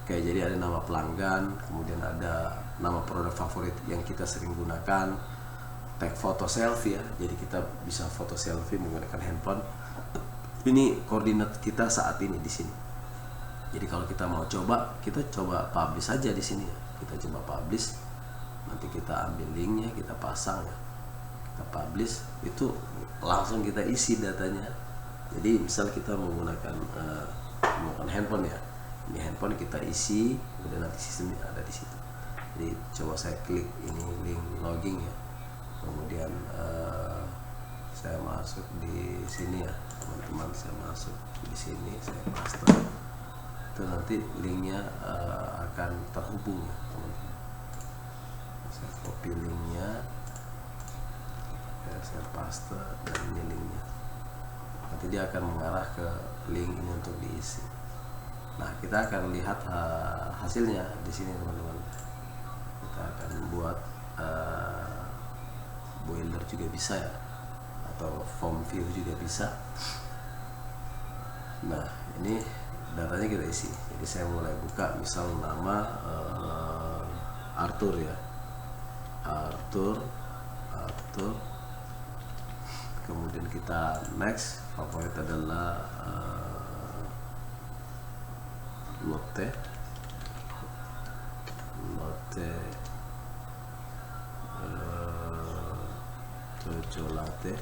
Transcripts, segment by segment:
Oke, jadi ada nama pelanggan, kemudian ada nama produk favorit yang kita sering gunakan, tag foto selfie ya, jadi kita bisa foto selfie menggunakan handphone. Ini koordinat kita saat ini di sini. Jadi kalau kita mau coba, kita coba publish saja di sini ya. Kita coba publish, nanti kita ambil linknya, kita pasang ya, kita publish, itu langsung kita isi datanya. Jadi misal kita menggunakan handphone ya, ini handphone kita isi, kemudian nanti sistemnya ada di situ. Jadi coba saya klik ini link login ya, kemudian saya masuk di sini ya teman-teman, saya masuk di sini, saya paste, itu nanti linknya akan terhubung ya teman-teman. Saya copy linknya, saya paste, dan ini linknya, nanti dia akan mengarah ke link ini untuk diisi. Nah, kita akan lihat hasilnya di sini teman-teman. Kita akan buat boiler juga bisa ya, atau form view juga bisa. Nah, ini datanya kita isi. Jadi saya mulai buka, misal nama Arthur ya, Arthur, kemudian kita next. Favorit adalah Lotte Coccolate,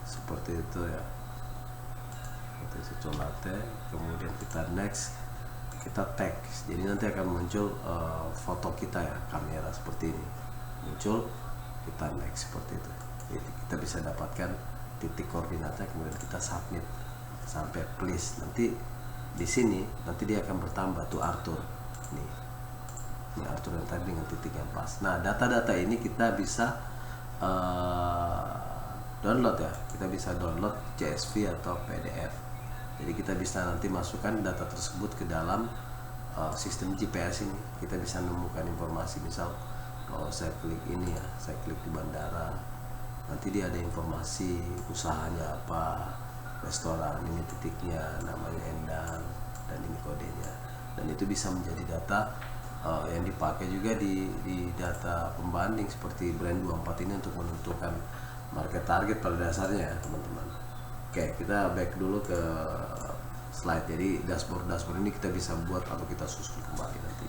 seperti itu ya, seperti Coccolate. Kemudian kita next, kita tag, jadi nanti akan muncul foto kita ya, kamera seperti ini muncul, kita next seperti itu. Jadi kita bisa dapatkan titik koordinatnya, kemudian kita submit sampai please. Nanti di sini nanti dia akan bertambah tuh Arthur, ini Arthur yang tadi dengan titik yang pas. Nah, data-data ini kita bisa download ya, kita bisa download CSV atau PDF. Jadi kita bisa nanti masukkan data tersebut ke dalam sistem GPS ini. Kita bisa menemukan informasi, misal kalau saya klik ini ya, saya klik di bandara, nanti dia ada informasi usahanya apa, restoran, ini titiknya, namanya Endang, dan ini kodenya. Dan itu bisa menjadi data yang dipakai juga di data pembanding seperti Brand24 ini untuk menentukan market target pada dasarnya ya teman-teman. Oke, kita back dulu ke slide. Jadi dashboard ini kita bisa buat atau kita susun kembali nanti.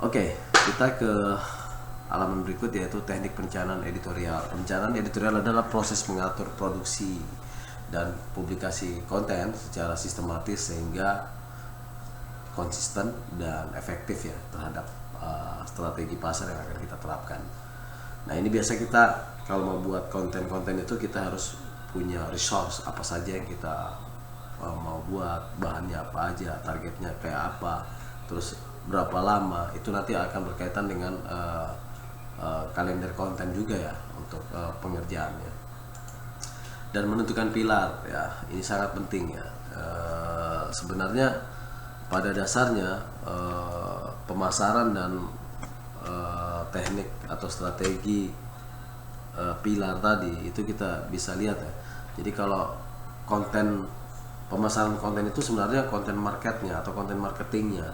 Oke, kita ke halaman berikut, yaitu teknik perencanaan editorial. Perencanaan editorial adalah proses mengatur produksi dan publikasi konten secara sistematis sehingga konsisten dan efektif ya terhadap strategi pasar yang akan kita terapkan. Nah, ini biasa kita kalau mau buat konten-konten itu kita harus punya resource apa saja yang kita mau buat, bahannya apa aja, targetnya kayak apa, terus berapa lama. Itu nanti akan berkaitan dengan kalender konten juga ya untuk pengerjaannya. Dan menentukan pilar ya, ini sangat penting ya. Sebenarnya pada dasarnya pemasaran dan teknik atau strategi pilar tadi itu kita bisa lihat ya. Jadi kalau konten pemasaran konten itu sebenarnya konten marketnya atau konten marketingnya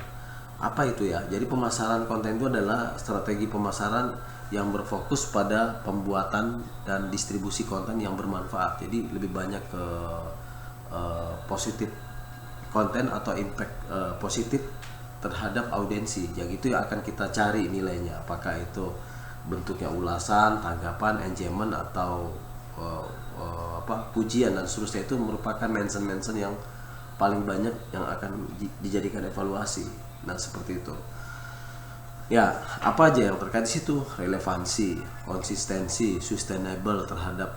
apa itu ya. Jadi pemasaran konten itu adalah strategi pemasaran yang berfokus pada pembuatan dan distribusi konten yang bermanfaat. Jadi lebih banyak ke positif konten atau impact positif terhadap audiensi. Yang itu yang akan kita cari nilainya, apakah itu bentuknya ulasan, tanggapan, engagement, atau pujian dan seterusnya. Itu merupakan mention yang paling banyak yang akan dijadikan evaluasi. Nah, seperti itu ya. Apa aja yang terkait di situ? Relevansi, konsistensi, sustainable terhadap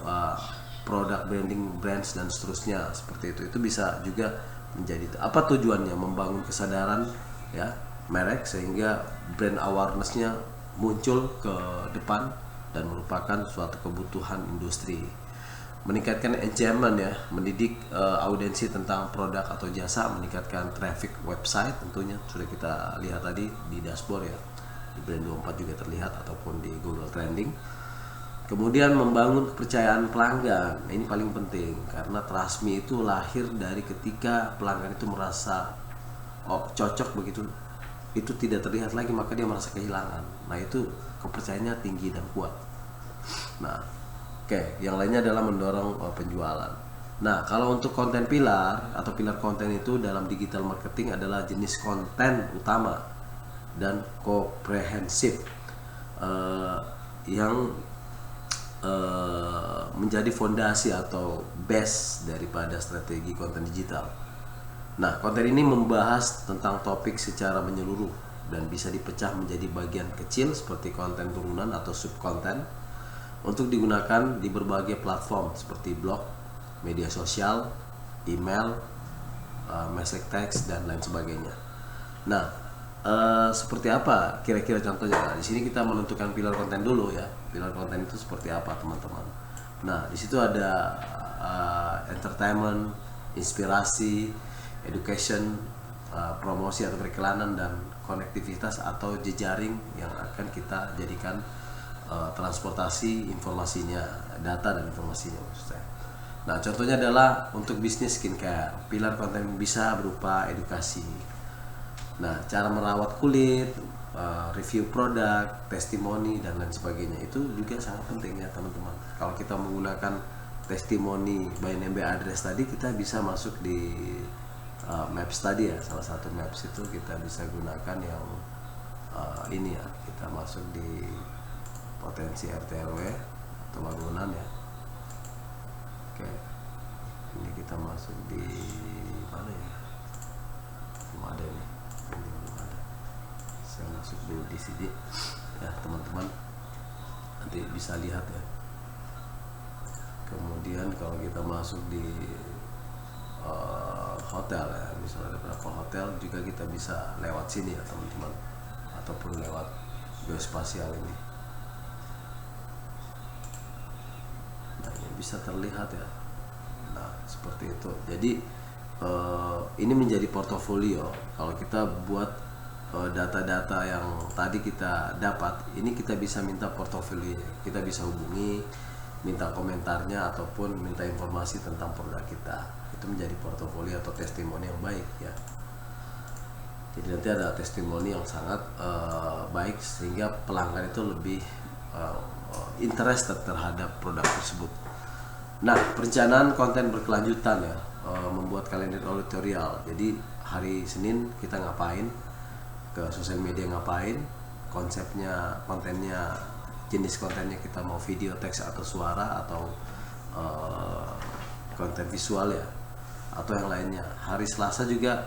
produk, branding, brands, dan seterusnya. Seperti itu bisa juga menjadi apa tujuannya, membangun kesadaran ya merek sehingga brand awareness-nya muncul ke depan dan merupakan suatu kebutuhan industri. Meningkatkan engagement ya, mendidik audiensi tentang produk atau jasa, meningkatkan traffic website tentunya sudah kita lihat tadi di dashboard ya, di Brand24 juga terlihat ataupun di Google Trending. Kemudian membangun kepercayaan pelanggan. Nah, ini paling penting karena trust me itu lahir dari ketika pelanggan itu merasa cocok begitu, itu tidak terlihat lagi, maka dia merasa kehilangan. Nah itu kepercayaannya tinggi dan kuat. Nah yang lainnya adalah mendorong penjualan. Nah kalau untuk konten pilar atau pilar konten itu dalam digital marketing adalah jenis konten utama dan komprehensif yang menjadi fondasi atau base daripada strategi konten digital. Nah, konten ini membahas tentang topik secara menyeluruh dan bisa dipecah menjadi bagian kecil seperti konten turunan atau subkonten untuk digunakan di berbagai platform seperti blog, media sosial, email, message text dan lain sebagainya. Nah, seperti apa kira-kira contohnya? Nah, di sini kita menentukan pilar konten dulu ya. Pilar konten itu seperti apa, teman-teman? Nah, di situ ada entertainment, inspirasi, education, promosi atau periklanan, dan konektivitas atau jejaring yang akan kita jadikan transportasi informasinya, data dan informasinya maksud saya. Nah, contohnya adalah untuk bisnis skincare, pilar konten bisa berupa edukasi. Nah, cara merawat kulit, review produk, testimoni dan lain sebagainya itu juga sangat penting ya teman-teman. Kalau kita menggunakan testimoni by name by address tadi, kita bisa masuk di maps tadi ya, salah satu maps itu kita bisa gunakan yang ini ya, kita masuk di potensi RT RW atau bangunan ya. Oke, ini kita masuk di mana ya? Belum ada ini. Saya masuk dulu di sini ya teman-teman, nanti bisa lihat ya. Kemudian kalau kita masuk di hotel ya, misalnya ada beberapa hotel juga kita bisa lewat sini ya teman-teman, ataupun lewat geospasial ini. Nah ini bisa terlihat ya. Nah seperti itu. Jadi ini menjadi portofolio. Kalau kita buat data-data yang tadi kita dapat, ini kita bisa minta portofolio, kita bisa hubungi, minta komentarnya ataupun minta informasi tentang produk kita. Itu menjadi portofolio atau testimoni yang baik ya. Jadi nanti ada testimoni yang sangat baik sehingga pelanggan itu lebih interested terhadap produk tersebut. Nah, perencanaan konten berkelanjutan ya, membuat kalender editorial. Jadi hari Senin kita ngapain, ke sosial media ngapain, konsepnya, kontennya, jenis kontennya kita mau video, teks atau suara atau konten visual ya, atau yang lainnya. Hari Selasa juga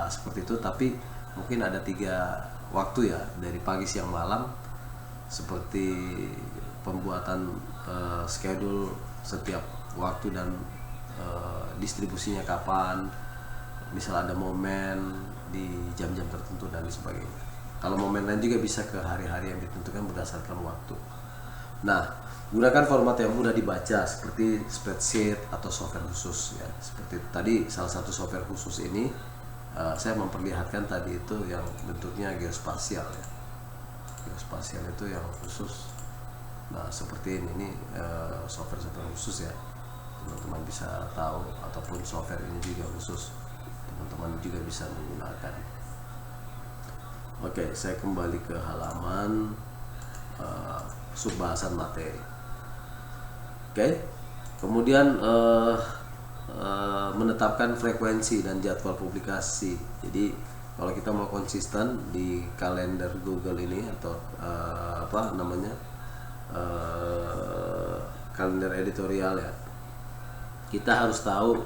seperti itu, tapi mungkin ada 3 waktu ya, dari pagi, siang, malam, seperti pembuatan schedule setiap waktu dan distribusinya kapan, misal ada momen di jam-jam tertentu dan sebagainya. Kalau momen lain juga bisa ke hari-hari yang ditentukan berdasarkan waktu. Nah, gunakan format yang mudah dibaca seperti spreadsheet atau software khusus ya. Seperti tadi salah satu software khusus ini saya memperlihatkan tadi itu yang bentuknya geospasial ya. Geospasial itu yang khusus. Nah, seperti ini software khusus ya. Teman-teman bisa tahu, ataupun software ini juga khusus. Teman-teman juga bisa menggunakan. Oke, saya kembali ke halaman subbahasan materi. Oke, kemudian menetapkan frekuensi dan jadwal publikasi. Jadi kalau kita mau konsisten di kalender Google ini atau kalender editorial ya, kita harus tahu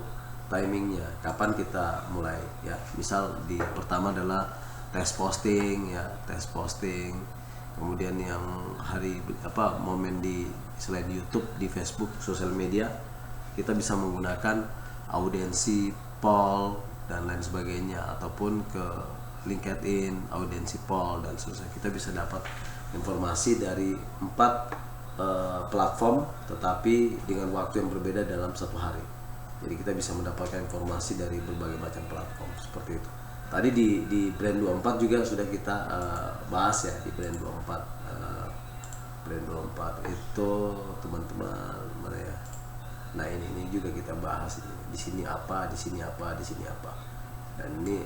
timingnya, kapan kita mulai ya. Misal di pertama adalah test posting ya, test posting. Kemudian yang hari momen di selain YouTube, di Facebook, sosial media, kita bisa menggunakan audiensi, poll dan lain sebagainya, ataupun ke LinkedIn, audiensi poll dan seterusnya. Kita bisa dapat informasi dari 4 platform, tetapi dengan waktu yang berbeda dalam 1 hari. Jadi kita bisa mendapatkan informasi dari berbagai macam platform seperti itu. Tadi di Brand 24 juga sudah kita bahas ya, di Brand 24. Brand 24 itu teman-teman mana ya? Nah ini juga kita bahas di sini apa, di sini apa, di sini apa. Dan ini